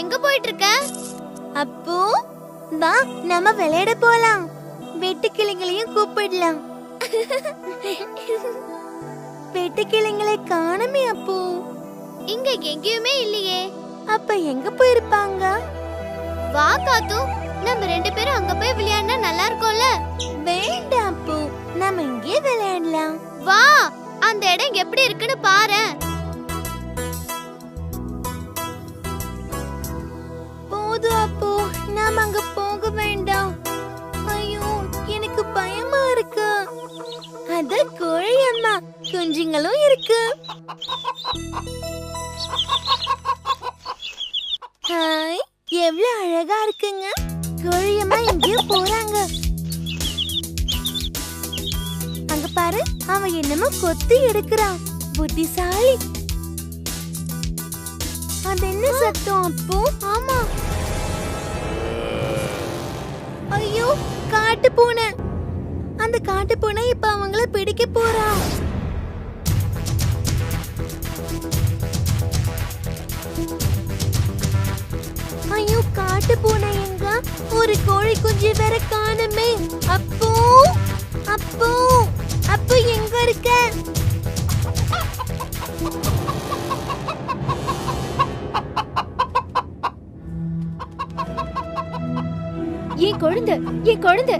எங்க போயிட்டு இருக்க? அப்போ வா நம்ம விளையாட போலாம். வெட்டுக்கிளிங்களையும் கூப்பிடலாம். வெட்டுக்கிளிங்களை காணுமே அப்போ. இங்க எங்கேயுமே இல்லையே. அப்ப எங்க போயிருப்பாங்க? வா காத்து, நம்ம 2 பேரும் அங்க போய் விளையாடினா நல்லா இருக்கும்ல. வேண்டாம் அப்போ, நம்ம இங்கே விளையாடலாம். வா, அந்த இடம் எப்படி இருக்குன்னு பாரு. போதும் அப்போ, நாம அங்க போக வேண்டாம். ஐயோ, எனக்கு பயமா இருக்கு. அத கோழி அம்மா குஞ்சுங்களும் இருக்கு. ஹாய், எவ்வளவு அழகா இருக்குங்க. கோழி அம்மா எங்கேயோ போறாங்க. அங்க பாரு, அவன் என்னமோ கொத்தி எடுக்கிறான். புத்திசாலி. அது என்ன சத்தம் அப்போ? ஆமா. ஐயோ, காட்டு பூனை. அந்த காட்டு பூனை இப்ப அவங்கள பிடிக்க போறான். ஐயோ, காட்டு பூனை எங்க? ஒரு கோழி குஞ்சு வேற காணுமே. அப்போ அப்போ அப்போ எங்க இருக்க? என் குழந்தை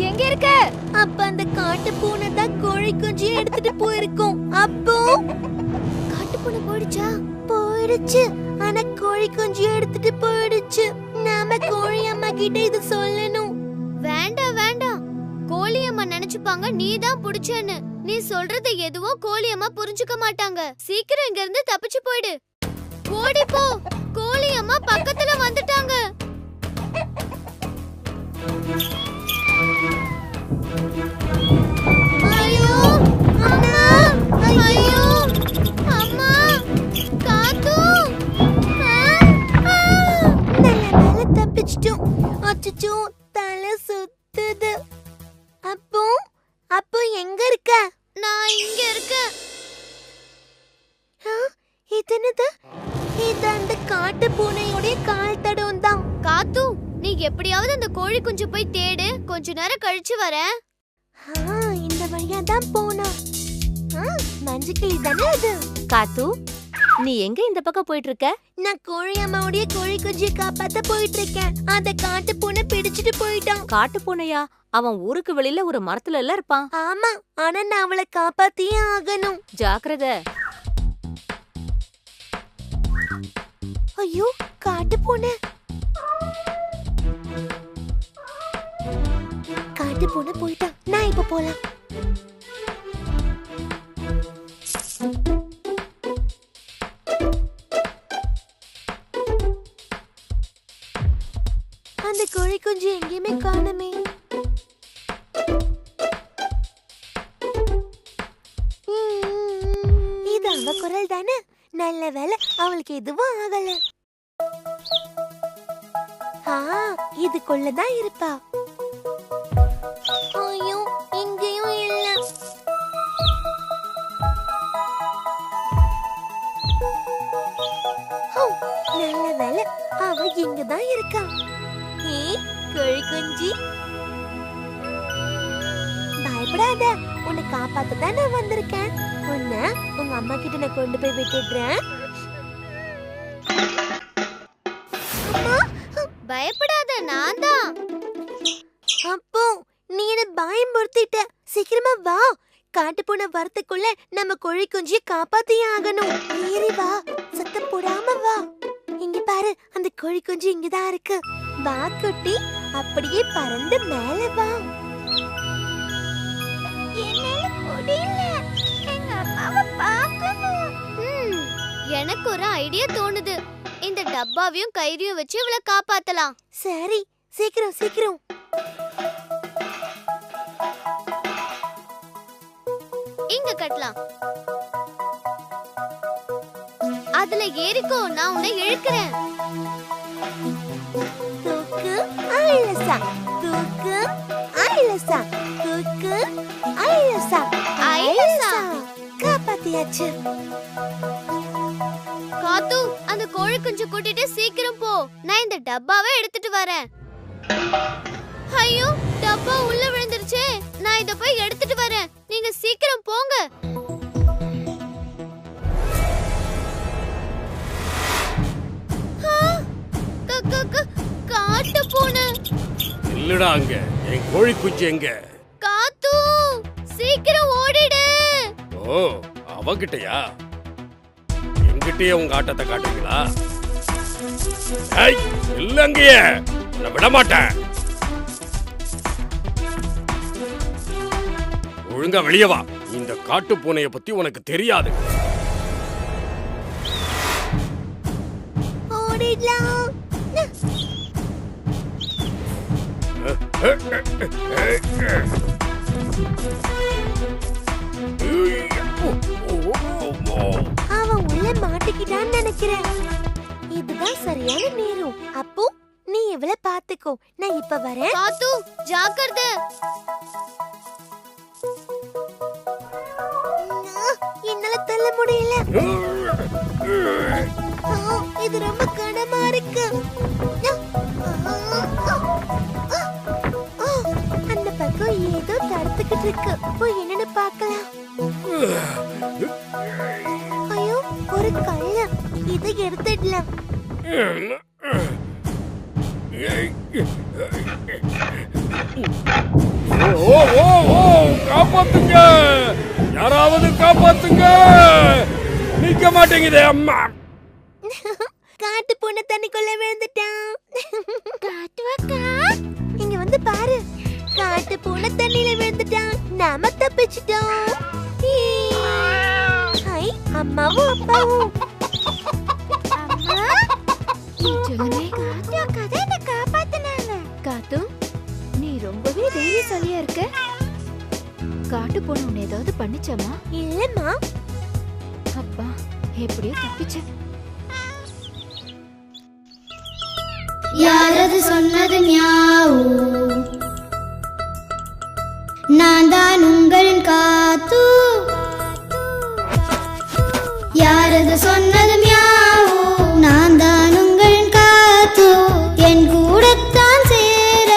எங்க இருக்க? அப்ப அந்த காட்டு பூனை தான் கோழி குஞ்சு எடுத்துட்டு போயிருக்கும். அப்போ காட்டு பூனை போயிடுச்சா? போயிடுச்சு. ஆனா கோழி குஞ்சு எடுத்துட்டு போயிடுச்சு. நாம கோழி அம்மா கிட்ட இது சொல்லணும். வேண்டாம் வேண்டாம், கோழி அம்மா நினைச்சுப்பாங்க நீ தான் புடிச்சேன்னு. நீ சொல்றது எதுவும் கோழி அம்மா புரிஞ்சுக்க மாட்டாங்க. சீக்கிரம் இங்க இருந்து தப்பிச்சு போயிடு. ஓடி போ, கோழி அம்மா பக்கத்துல வந்துட்டாங்க. ஐயோ அம்மா, ஐயோ அம்மா, காத்து. நல்ல தப்பிச்சிட்டோம். அச்சச்சோ, தலை சுத்துது. அப்போ அப்போ எங்க இருக்க? நான் இங்க இருக்கேன். இது அந்த காட்டு பூனையோட கால் தடம் தான். காத்து, நீ எப்படியாவது அந்த கோழி குஞ்சு போய் தேடு. கொஞ்ச நேரம் கழிச்சு வரேன். இந்த வழியா தான் போனா. மஞ்சக்கிளி தானே அது. காத்து, நீ எங்க இந்த பக்கம் போயிட்டு இருக்க? நான் கோழி அம்மாவுடைய கோழி குஞ்சியை காப்பாத்த போயிட்டு இருக்கேன். அந்த காட்டு பூனை பிடிச்சிட்டு போயிட்டான். காட்டு பூனையா? அவன் ஊருக்கு வெளியில ஒரு மரத்துல எல்லாம் இருப்பான். ஆமா, ஆனா நான் அவளை காப்பாத்தியே ஆகணும். ஜாக்கிரதை. ஐயோ, காட்டு பூனை. காட்டு பூனை போயிட்டான். நான் இப்ப போலாம். அந்த கோழி குஞ்சு எங்கேயுமே காணுமே. இது அவ குரல் தானே. நல்ல வேலை, அவளுக்கு எதுவும் ஆகல. இதுக்குள்ளதான் இருப்பா. ஐயோ, இங்கேயும் இல்ல. நல்ல வேலை, அவ இங்கதான் இருக்கா. கோழி குஞ்சி, பயப்படாத. உன்னை காப்பாத்த தான் நான் வந்திருக்கேன். உன்னை உங்க அம்மா கிட்ட நான் கொண்டு போய் விட்டுடுறேன். பயப்படாத, நான் தான். அப்போ நீ என்ன பயம்படுத்திட்ட. சீக்கிரமா வா. காட்டு பூனை வரத்துக்குள்ள நம்ம கோழி குஞ்சியை காப்பாத்தியே ஆகணும். ஏறி வா, சத்தம் போடாம வா. இங்க பாரு, அந்த கோழி குஞ்சு இங்கதான் இருக்கு. வா குட்டி, அப்படியே பறந்து மேல வா. என்னால முடியல, எங்க அம்மாவை பார்க்கணும். எனக்கு ஒரு ஐடியா தோணுது. இந்த டப்பாவையும் கயிறையும் வச்சு இவளை காப்பாத்தலாம். சரி, சீக்கிரம் சீக்கிரம். இங்க கட்டலாம். அதுல ஏறிக்கோ, நான் உன்னை இழுக்கிறேன். தூக்கு ஐலசா, தூக்கு ஐலசா, தூக்கு ஐலசா, ஐலசா. காப்பாத்தியாச்சு. காத்து, அந்த அந்த கோழி குஞ்சு கூட்டிட்டு சீக்கிரம் போ. நான் இந்த டப்பாவை எடுத்துட்டு வரேன். ஐயோ, டப்பா உள்ள விழுந்துருச்சே. நான் இத போய் எடுத்துட்டு வரேன். நீங்க சீக்கிரம் போங்க. காட்டு பூனை. இல்லடா, அங்க என் கோழி குஞ்சு எங்க? காத்து, சீக்கிரம் ஓடிடு. ஓ, அவகிட்டயா? என்கிட்டயே உங்க ஆட்டத்தை காட்டுறீங்களா? இல்லங்கயே, நான் விட மாட்டேன். ஒழுங்கா வெளியே வா. இந்த காட்டு பூனைய பத்தி உனக்கு தெரியாது. ஓடிடலாம். அவன் உள்ள மாட்டிக்கிட்டான்னு நினைக்கிறேன். இதுதான் சரியான நேரம். அப்போ நீ இவளை பாத்துக்கோ, நான் இப்ப வரேன். காத்து, ஜாக்கிரதை. என்னால தள்ள முடியல. இது ரொம்ப கனமா இருக்கு. அந்த பக்கம் ஏதோ தடுத்துக்கிட்டு இருக்கு. போய் என்னன்னு பார்க்கலாம். ஐயோ, ஒரு கல்ல. இதை எடுத்துடலாம். காப்பாத்துங்க, யாராவது காப்பாத்துங்க. நிக்க மாட்டேங்குதே அம்மா. காட்டு பூனை தண்ணிக்குள்ள விழுந்துட்டான். காட்டுவாக்கா, இங்க வந்து பாரு. காட்டு பூனை தண்ணியில விழுந்துட்டான். நாம தப்பிச்சிட்டோம். ஹை, அம்மாவும் அப்பாவும். அம்மா, சொல்லுங்க. காட்டு அக்கா தான் என்ன காப்பாத்துனாங்க. காத்து, நீ ரொம்பவே தைரியசாலியா இருக்க. காட்டு பூனை உன்னை ஏதாவது பண்ணிச்சாமா? இல்லம்மா. அப்பா, எப்படியோ தப்பிச்ச. யாரது சொன்னது மியாவ்? நான் தான் உங்களின் காத்து. யாரது சொன்னது மியாவ்? நான் தான் உங்களின் காத்து. என் கூடத்தான் சேர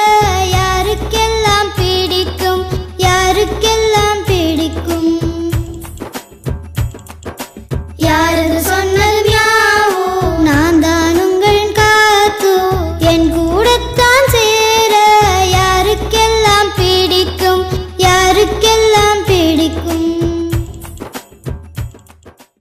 யாருக்கெல்லாம் பிடிக்கும், யாருக்கெல்லாம் பிடிக்கும். யாரது சொன்னது மியாவ்? நான் தான் உங்களின் காத்து. என் கூடத்தான் சேர யாருக்கெல்லாம் பிடிக்கும், யாருக்கு